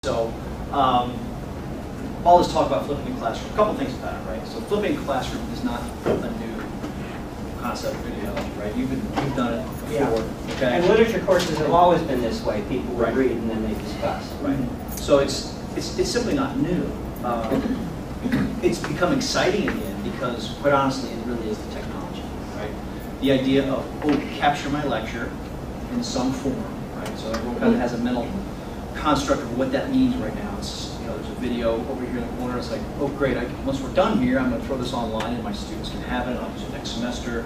So, all this talk about flipping the classroom, a couple things about it, right? So flipping the classroom is not a new concept for ideology, right? You've done it before, yeah. Okay? And literature courses have always been this way. People would Right. read and then they discuss. Right. So it's simply not new. It's become exciting again because, quite honestly, it really is the technology, right? The idea of, capture my lecture in some form, right? So everyone kind of has a mental construct of what that means right now. It's, there's a video over here in the corner. It's like, oh, great, once we're done here, I'm going to throw this online and my students can have it. I'll use it next semester.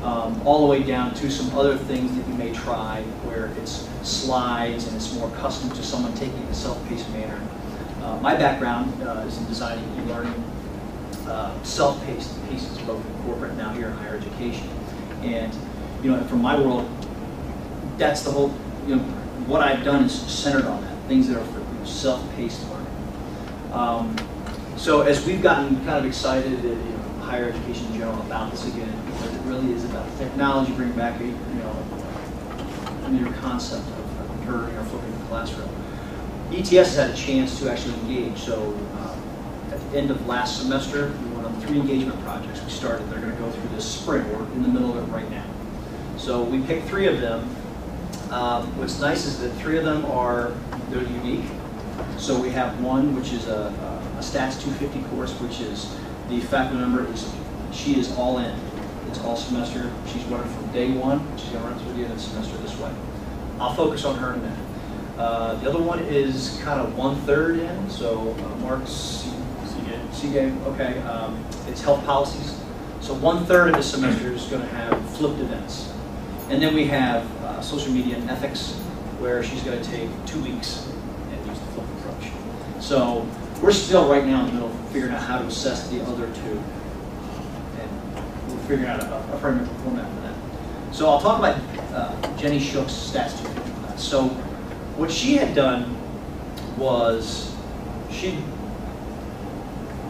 All the way down to some other things that you may try where it's slides and it's more custom to someone taking a self-paced manner. My background is in designing e-learning, self-paced pieces, both in corporate and now here in higher education. And from my world, that's the whole. What I've done is centered on that. Things that are for self-paced learning. So as we've gotten kind of excited at higher education in general about this again, because it really is about technology, bringing back a your concept of converting or flipping the classroom. ETS has had a chance to actually engage. So at the end of last semester, we went on 3 engagement projects. We started. They're going to go through this spring. We're in the middle of it right now. So we picked 3 of them. What's nice is that 3 of them they're unique. So we have one which is a Stats 250 course, which is the faculty member she is all in. It's all semester. She's running from day 1. She's going to run through the end of the semester this way. I'll focus on her in a minute. The other one is kind of 1/3 in. So Mark's C-game. Okay. It's health policies. So 1/3 of the semester is going to have flipped events. And then we have social media and ethics, where she's going to take 2 weeks and use the flip approach. So we're still right now in the middle of figuring out how to assess the other 2. And we're figuring out a framework format for that. So I'll talk about Jenny Shook's Stats 250 class. So what she had done was she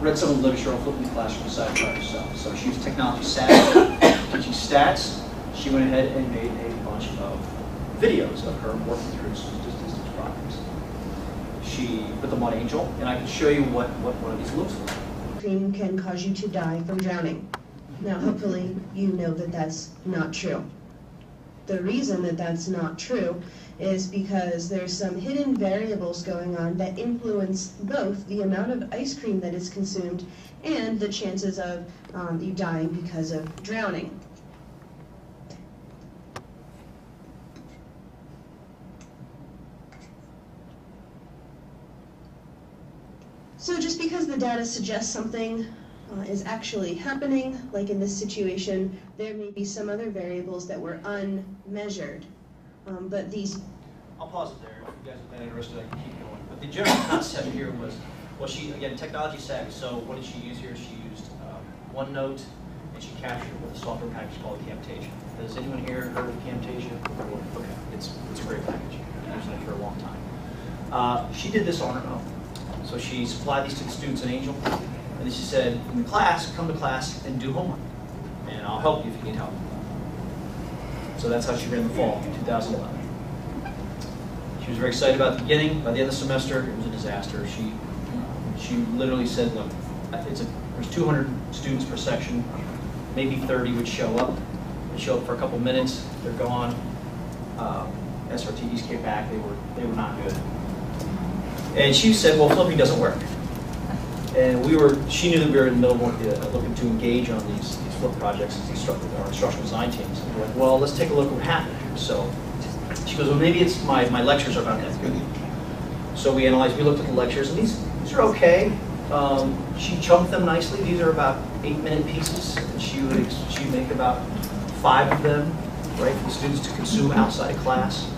read some of the literature on flipping the classroom aside by herself. So she was technology savvy, teaching stats. She went ahead and made a bunch of videos of her working through some statistics problems. She put them on Angel, and I can show you what one of these looks like. Cream can cause you to die from drowning. Now, hopefully, you know that that's not true. The reason that that's not true is because there's some hidden variables going on that influence both the amount of ice cream that is consumed and the chances of you dying because of drowning. So just because the data suggests something is actually happening, like in this situation, there may be some other variables that were unmeasured. But these... I'll pause it there. If you guys have been interested, I can keep going. But the general concept here was, well, she, again, technology savvy. So what did she use here? She used OneNote, and she captured it with a software package called Camtasia. Has anyone here heard of Camtasia? Okay, it's a great package. I've been using it for a long time. She did this on her own. So she supplied these to the students in Angel, and then she said, in the class, come to class and do homework, and I'll help you if you need help. So that's how she ran the fall, 2011. She was very excited about the beginning. By the end of the semester, it was a disaster. She literally said, look, there's 200 students per section, maybe 30 would show up. They show up for a couple minutes, they're gone. SRTs came back, they were not good. And she said, well, flipping doesn't work. And she knew that we were in the middle of looking to engage on these flip projects with our instructional design teams. And we're like, well, let's take a look at what happened here. So she goes, well, maybe it's my lectures are not that good. So we looked at the lectures, and these are okay. She chunked them nicely. These are about 8-minute pieces, and she'd make about 5 of them, right, for the students to consume outside of class.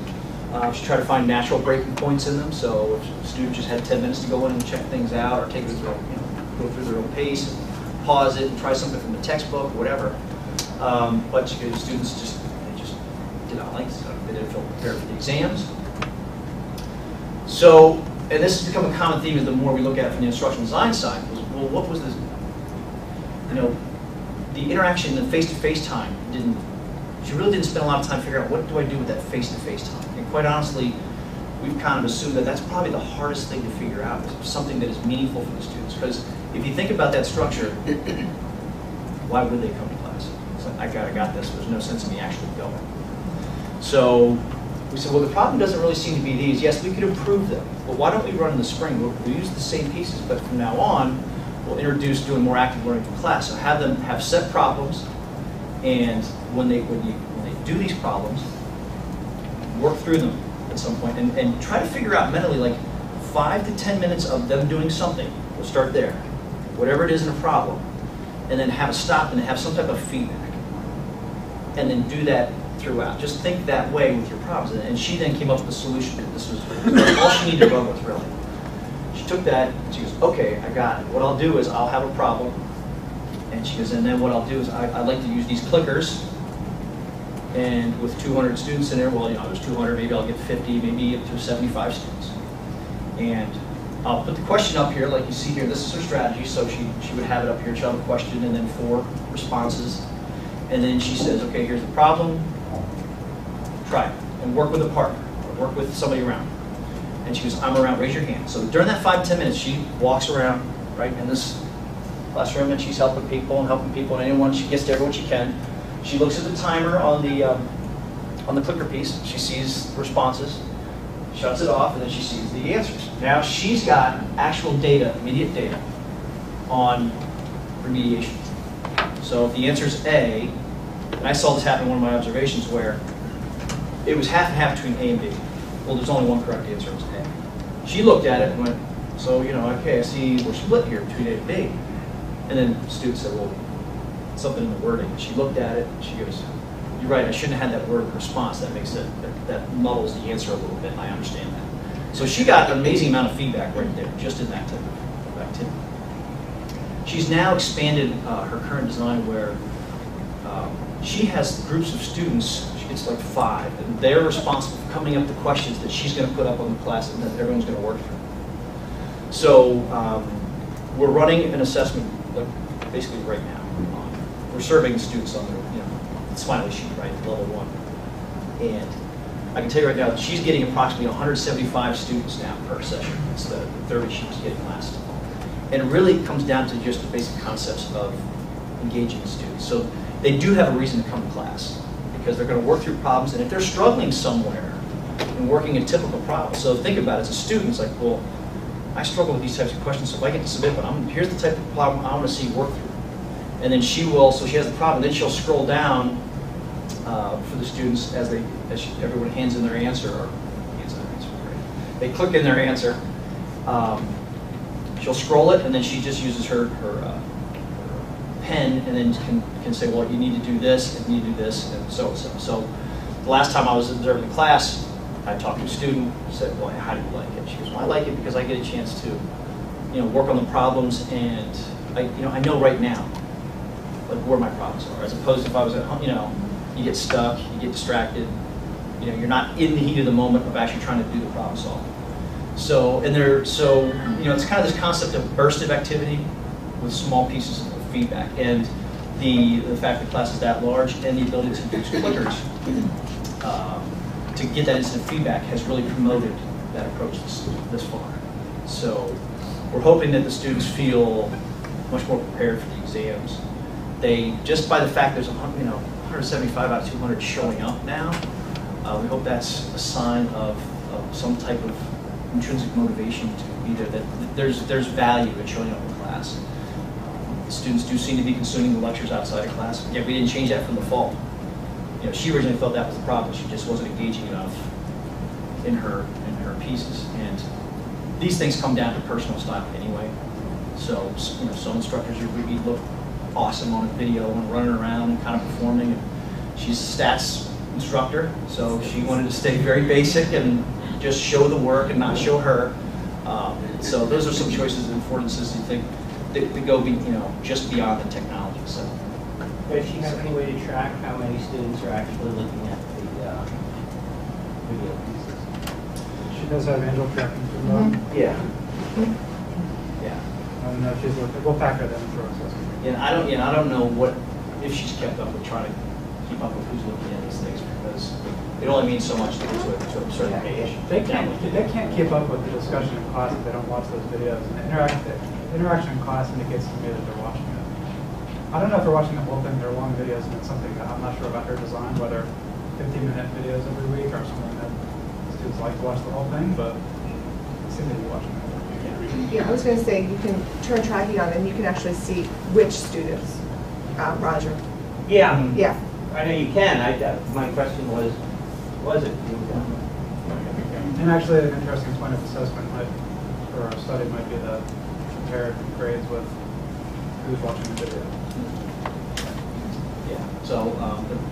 She tried to find natural breaking points in them, so if a student just had 10 minutes to go in and check things out, or take it go through their own pace, and pause it, and try something from the textbook, whatever. But the students just did not like it, so they didn't feel prepared for the exams. So, and this has become a common theme as the more we look at it from the instructional design side, was, well, what was this, the interaction, the face-to-face time she really didn't spend a lot of time figuring out what do I do with that face-to-face time. And quite honestly, we've kind of assumed that that's probably the hardest thing to figure out, is something that is meaningful for the students. Because if you think about that structure, why would they come to class? It's like, I got this. There's no sense in me actually going. So we said, well, the problem doesn't really seem to be these. Yes, we could improve them, but why don't we run in the spring? We'll use the same pieces, but from now on, we'll introduce doing more active learning in class. So have them have set problems, and when they do these problems, work through them at some point, and try to figure out mentally, like 5 to 10 minutes of them doing something. We'll start there, whatever it is in a problem, and then have a stop and have some type of feedback, and then do that throughout. Just think that way with your problems. And she then came up with a solution. This was all she needed to run with, really. She took that, and she goes, okay, I got it. What I'll do is I'll have a problem, and she goes, and then what I'll do is I like to use these clickers, and with 200 students in there, well, there's 200, maybe I'll get 50, maybe up to 75 students. And I'll put the question up here, like you see here. This is her strategy, so she would have it up here. She'll have a question and then 4 responses. And then she says, okay, here's the problem. Try it, and work with a partner, or work with somebody around. And she goes, I'm around, raise your hand. So during that 5 to 10 minutes, she walks around, right, in this classroom, and she's helping people, and anyone, she gets to everyone she can. She looks at the timer on the clicker piece. She sees responses, shuts it off, and then she sees the answers. Now she's got actual data, immediate data, on remediation. So if the answer is A, and I saw this happen in one of my observations where it was half and half between A and B. Well, there's only one correct answer, it was A. She looked at it and went, so, okay, I see we're split here between A and B. And then the student said, well, something in the wording. She looked at it and she goes, you're right, I shouldn't have had that word response. That makes it, that muddles the answer a little bit, and I understand that. So she got an amazing amount of feedback right there, just in that type of activity. She's now expanded her current design where she has groups of students. She gets like 5, and they're responsible for coming up with questions that she's going to put up on the class and that everyone's going to work through. So we're running an assessment, like basically right now. We're surveying students on their, smiley sheet, right, level 1. And I can tell you right now that she's getting approximately 175 students now per session. It's the 30 she was getting last. And it really comes down to just the basic concepts of engaging students. So they do have a reason to come to class because they're going to work through problems, and if they're struggling somewhere and working a typical problem, so think about it as a student, it's like, well, I struggle with these types of questions, so if I get to submit one, here's the type of problem I want to see work through. And then she will, so she has the problem, then she'll scroll down for the students as everyone hands in their answer, or hands in their answer, right? They click in their answer. She'll scroll it, and then she just uses her pen, and then can say, well, you need to do this, and you need to do this, and so and so. So the last time I was observing class, I talked to a student, said, well, how do you like it? She goes, well, I like it because I get a chance to, work on the problems, and I know right now, like where my problems are, as opposed to if I was at home, you get stuck, you get distracted, you're not in the heat of the moment of actually trying to do the problem solving. So, it's kind of this concept of bursted activity with small pieces of feedback, and the fact that class is that large and the ability to use clickers to get that instant feedback has really promoted that approach this far. So we're hoping that the students feel much more prepared for the exams. They, just by the fact there's 175 out of 200 showing up now, we hope that's a sign of some type of intrinsic motivation to be there, that there's value in showing up in class. The students do seem to be consuming the lectures outside of class. Yeah, we didn't change that from the fall. She originally felt that was the problem. She just wasn't engaging enough in her pieces. And these things come down to personal style anyway. So some instructors really look awesome on a video and running around and kind of performing. And she's a stats instructor, so she wanted to stay very basic and just show the work and not show her. So those are some choices and affordances you think that go just beyond the technology. So. Does she have any way to track how many students are actually looking at the video pieces? She does have manual tracking from them. Yeah. Yeah. I don't know if she's looking. We'll factor that into our assessment. I don't know if she's kept up with trying to keep up with who's looking at these things, because because it only means so much to a certain age. They can't keep up with the discussion in class if they don't watch those videos. And the interaction in class indicates to me that they're watching it. I don't know if they're watching the whole thing. They're long videos, and it's something that I'm not sure about their design, whether 15-minute videos every week or something that students like to watch the whole thing, but they seem to be watching it. Yeah, I was going to say, you can turn tracking on and you can actually see which students. Roger. Yeah. Yeah. I know you can. My question was it? And actually, an interesting point of assessment or a study might be to compare grades with who's watching the video. Yeah. So,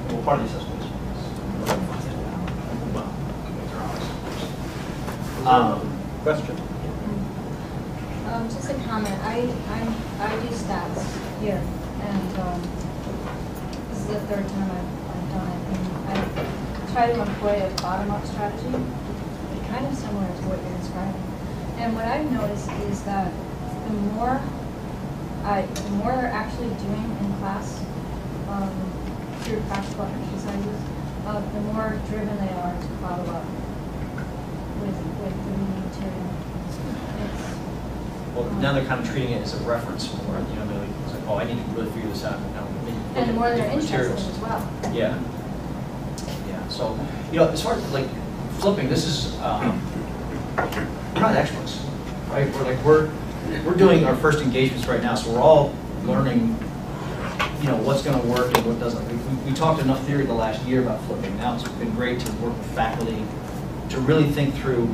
well, part of the assessment is question. Just a comment. I do stats here, and this is the third time I've done it. And I try to employ a bottom-up strategy, kind of similar to what you're describing. And what I've noticed is that the more they're actually doing in class through practical exercises, the more driven they are to follow up with the reading material. Well, now they're kind of treating it as a reference more. You know, they're like, it's like, oh, I need to really figure this out. And the more they're interested materials as well. Yeah. Yeah. So, you know, as far as like flipping, this is we're not experts, right? We're doing our first engagements right now, so we're all learning, you know, what's going to work and what doesn't. We talked enough theory the last year about flipping. Now it's been great to work with faculty to really think through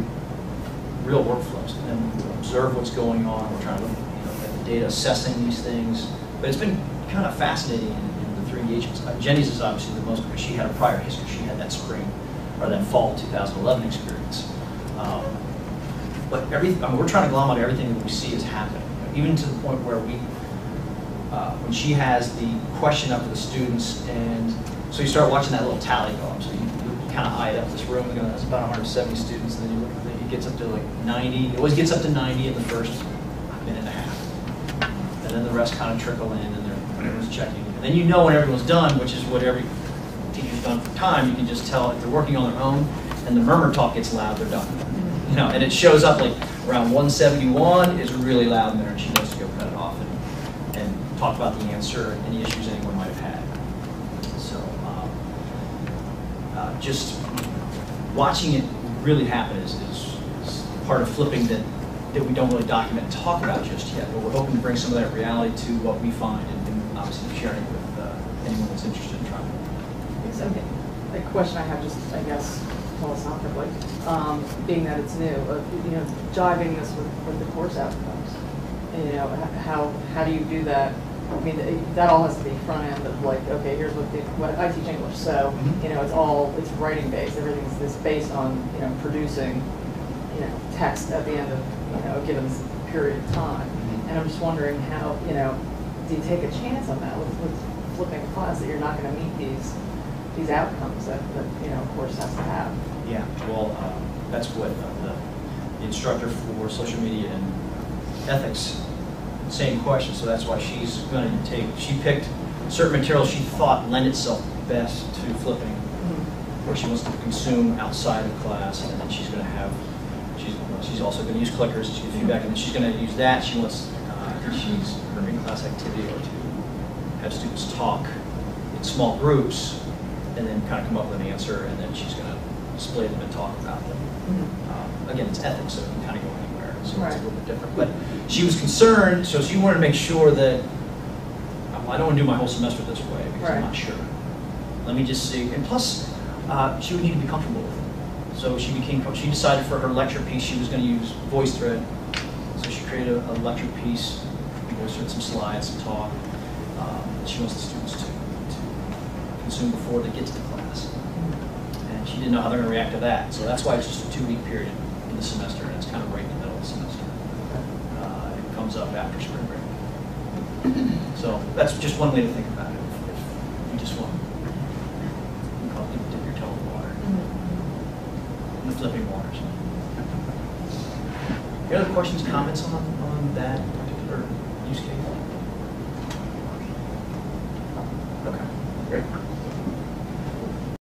real workflows and observe what's going on. We're trying to look, you know, at the data, assessing these things. But it's been kind of fascinating in the 3 engagements. Jenny's is obviously the most, because she had a prior history. She had that spring or that fall 2011 experience. But we're trying to glom out everything that we see is happening, even to the point where when she has the question up to the students, and so you start watching that little tally go up. So you kind of eye it up this room, there's about 170 students, and then you look at it gets up to like 90. It always gets up to 90 in the first minute and a half. And then the rest kind of trickle in, and everyone's checking. And then you know when everyone's done, which is what every teacher's done for time, you can just tell if they're working on their own, and the murmur talk gets loud, they're done. You know, and it shows up like around 171 is really loud in there, and she knows to go cut it off and talk about the answer and any issues anyone might have had. So just watching it really happen is part of flipping that we don't really document and talk about just yet. But we're hoping to bring some of that reality to what we find and obviously sharing it with anyone that's interested in trying. Okay. The question I have, just I guess philosophically, being that it's new, you know, jiving this with the course outcomes. You know, how do you do that? I mean, that all has to be front end of like, okay, here's what I teach English, so you know, it's writing based. Everything's this based on, you know, producing, you know, text at the end of, you know, a given period of time. And I'm just wondering how, you know, do you take a chance on that with flipping a class that you're not going to meet these outcomes that you know, a course has to have? Yeah, well, that's what the instructor for social media and ethics, same question. So that's why she's going to she picked certain materials she thought lend itself best to flipping, where she wants to consume outside of class, and then she's going to have, she's also going to use clickers to get feedback, and then she's going to use that. She wants, she's her in-class activity or to have students talk in small groups, and then kind of come up with an answer, and then she's going to display them and talk about them. Again, it's ethics, so it can kind of go anywhere, so it's a little bit different. But she was concerned, so she wanted to make sure that, I don't want to do my whole semester this way because I'm not sure. Let me just see, and plus, she would need to be comfortable with it. So she decided for her lecture piece she was going to use VoiceThread. So she created a lecture piece, VoiceThread, some slides, some talk. That she wants the students to consume before they get to the class. And she didn't know how they're going to react to that. So that's why it's just a 2-week period in the semester, and it's kind of right in the middle of the semester. It comes up after spring break. So that's just one way to think about it. If you just want to dip your toe in the water. In the flipping waters. Any other questions, comments on that particular use case? Okay, great.